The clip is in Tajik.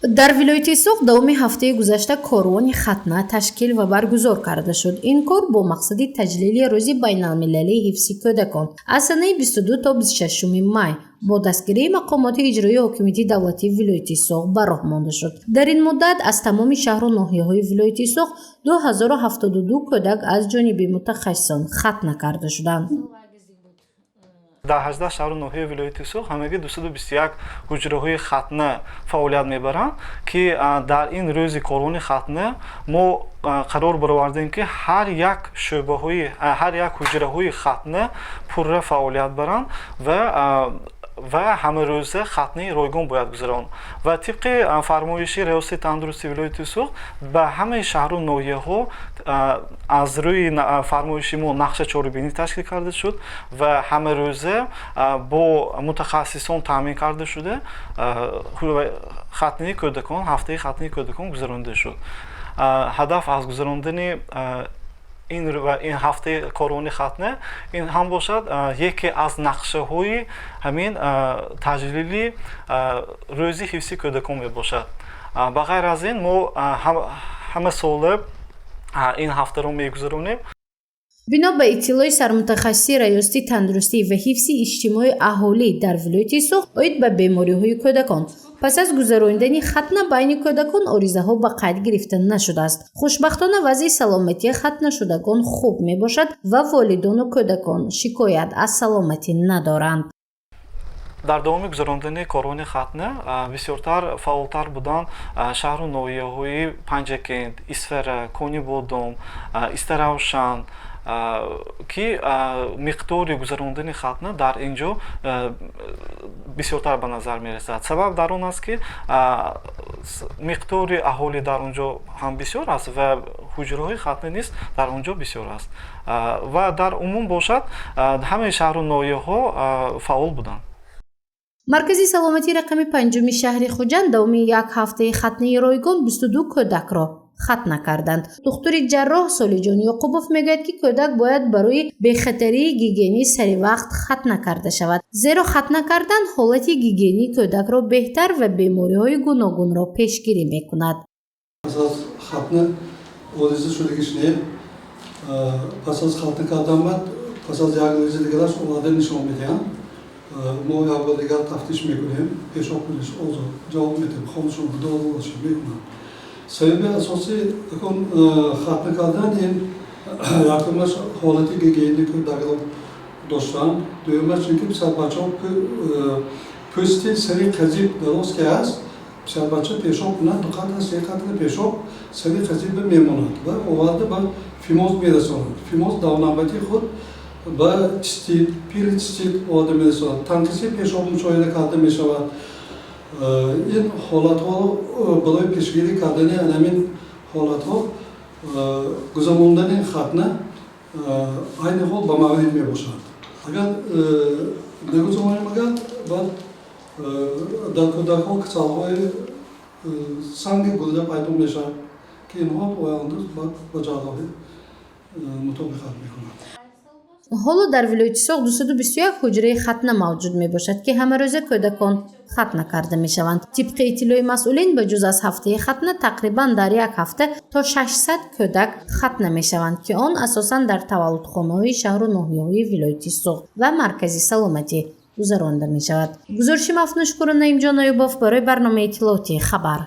дар вилояти Соғ давоми ҳафтаи гузашта корвони хатна ташкил ва баргузор карда шуд. Ин кор бо мақсади таҷлили рӯзи байналмилалии ҳифзи кӯдакон аз санаи 22 то 26 май бо дастгирии мақомоти иҷроии ҳокимияти давлатии вилояти Соғ ба роҳ монда шуд. Дар ин муддат аз тамоми шаҳру ноҳияҳои вилояти Соғ 2072 кӯдак аз ҷониби мутахассисон хатна карда шуданд. дар 18 шаҳру ноҳияи вилояти Соғ ҳамагӣ 221 ҳуҷраҳои хатна фаъолият мебаранд, ки дар ин рӯзи корвони хатна мо қарор баровардем ки ҳар як ҳуҷраҳои хатна пурра фаъолият баранд ва ҳамарӯза хатнаи ройгон бояд гузаронд. Ва тибқи фармоиши раёсати тандурустии вилояти Соғ ба ҳамаи шаҳру ноҳияҳо аз рӯи фармоиши мо нақша чорабинӣ ташкил карда шуд ва ҳамарӯза бо мутахассисон таъмин карда шуда хатнаи кӯдакон, ҳафтаи хатнаи кӯдакон гузаронда шуд. ҳадаф аз гузарондани ин ҳафтаи корвони хатна ин ҳам бошад яке аз нақшаҳои ҳамин таҷлили рӯзи ҳифзи кӯдакон мебошад. Ба ғайр аз ин мо ҳама сола ин ҳафтаро мегузаронем. бино ба иттилои сармутахассиси раёсати тандурустӣ ва ҳифзи иҷтимоии аҳолӣ дар вилояти Соғ оид ба бемориҳои кӯдакон, пас аз гузарондани хатна байни кӯдакон оризаҳо ба қайд гирифта нашудааст. хушбахтона вазъи саломатии хатнашудагон хуб мебошад ва волидону кӯдакон шикоят аз саломатӣ надоранд. дар давоми гузарондани корвони хатна бисёртар фаъолтар буданд шаҳру ноҳияҳои Панҷакент, Исфара, Кони Бодом, Истаравшан, ки миқдори гузарондани хатна дар инҷо бисёртар ба назар мерасад. Сабаб дар он аст ки миқдори аҳолӣ дар онҷо ҳам бисёр аст ва ҳуҷраҳои хатна низ дар онҷо бисёр аст ва дар умум бошад ҳамаи шаҳру ноҳияҳо фаъол буданд. маркази саломатии рақами 5-уми шаҳри Хуҷанд давоми як ҳафтаи хатнаи ройгон 22 кӯдакро хатна карданд. духтури ҷарроҳ Солиҷон Ёқубов мегӯяд, ки кӯдак бояд барои бехатарии гигиенӣ саривақт хатна карда шавад, зеро хатна кардан ҳолати гигиении кӯдакро беҳтар ва бемориҳои гуногунро пешгирӣ мекунад. Пас аз хатна ориза шудагиш не пас аз хатна кардан баъд пас аз як рӯзи дигараш омада нишон медиҳанд. мо як бор дигар тафтиш мекунем, пешоб куниш озод ҷавоб медиҳем, хонашон дору бошад мекунанд. Сабаби асосӣ хатна кардан ин якумаш ҳолати гигиени кӯдакро доштан, дуюмаш ин ки писарбачаҳо пӯсти сари қазиб дароз ки аст, писарбача пешоб кунад, 2 қатра 3 қатра пешоб сари қазиба мемонад ва оварда ба фимоз мерасонад. Фимоз давнавбати худ ба чистит, пирчистит оварда мерасонад. Танқиси пешоб мушоҳида карда мешавад. ин ҳолатҳоро барои пешгирӣ кардани ҳамин ҳолатҳо гузарондани хатна айни ҳол ба маврид мебошад. агар нагузаронем, агар баъд дар кӯдакҳо касалҳои санги гурда пайдо мешавад, ки инҳо оянда баъд ба ҷарроҳӣ мутобиқат мекунанд. ҳоло дар вилояти Соғ 221 ҳуҷраи хатна мавҷуд мебошад, ки ҳамарӯза кӯдакон хатна карда мешаванд. тибқи иттилои масъулин ба ҷуз аз ҳафтаи хатна тақрибан дар як ҳафта то 600 кӯдак хатна мешаванд, ки он асосан дар таваллудхонаҳои шаҳру ноҳияҳои вилояти Соғ ва маркази саломатӣ гузаронда мешавад. гузориши Мафнуш Куро Наимҷон Оюбов барои барномаи иттилоотии Хабар.